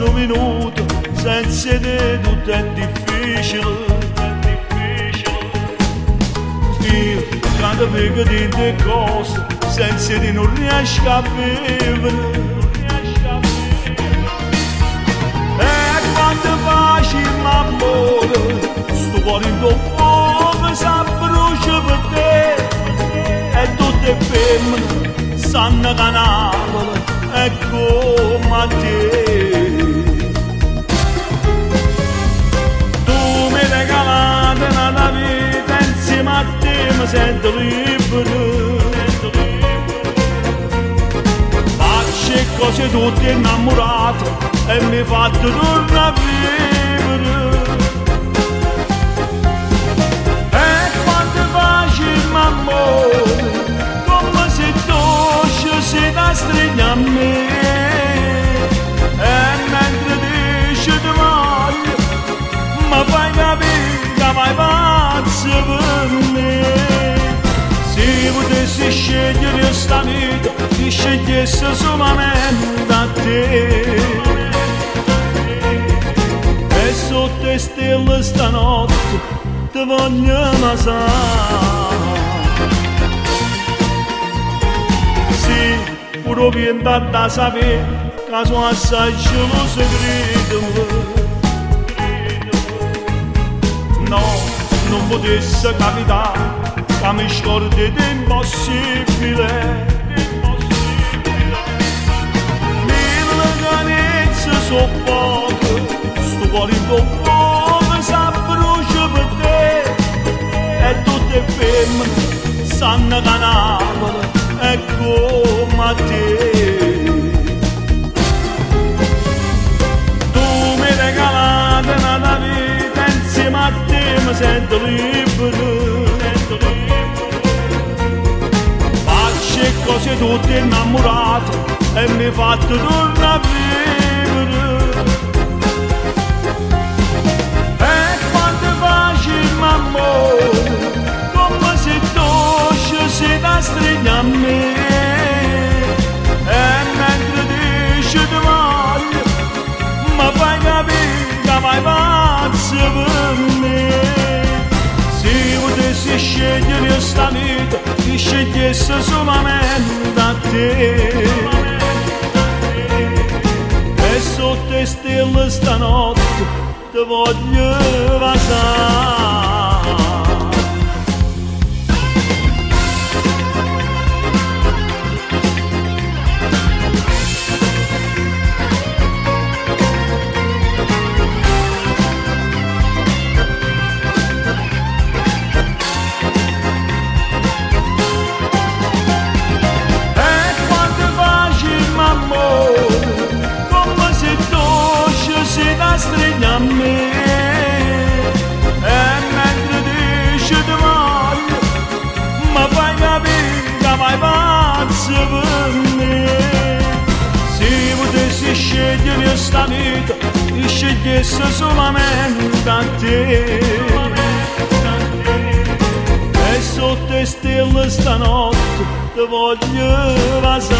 un minuto senza te tutto è difficile. Io quando vedo di te cose senza te non riesco a vivere. E quando faccio l'amore sto cuore in tuo fuoco si brucia per te. E tutte femmine sanno che Napoli è come a te. Tu mi regalate una vita insieme a te mi sento libero. Faccio cose tutte innamorate e mi fate tornare a vivere. E quando faccio l'amore come se tu si da stringe a me. E mentre dici ti voglio mi fai capire che vai pazzo per me. Se potessi scegliere questa vita ti scegliessi solamente a te. E sotto le stelle stanotte ti voglio basare. Sì, pure viento da sapere che sono assai geloso credo. No, non potesse capitare che mi scordi di impossibile. Mille carezze so poche, sto cuore in tuo fuoco si brucia per te. E tutte femmine sanno che Napoli è come a te. Tu mi regalate una vita insieme a te mi sento libero. Faccio cose tutte innamorate e mi fate tornare a vivere. E quando faccio l'amore come se tu si da stringe a me. E mentre dici ti voglio mi fai capire che vai pazzo per me. Se potessi scegliere questa vita ti scegliessi solamente a te. E sotto le stelle stanotte ti voglio basare. Come se tu si da stringe a me. E mentre dici ti voglio mi fai capire che vai pazzo per me. Se potessi scegliere questa vita ti scegliessi solamente a te. E sotto le stelle stanotte ti voglio basare.